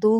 2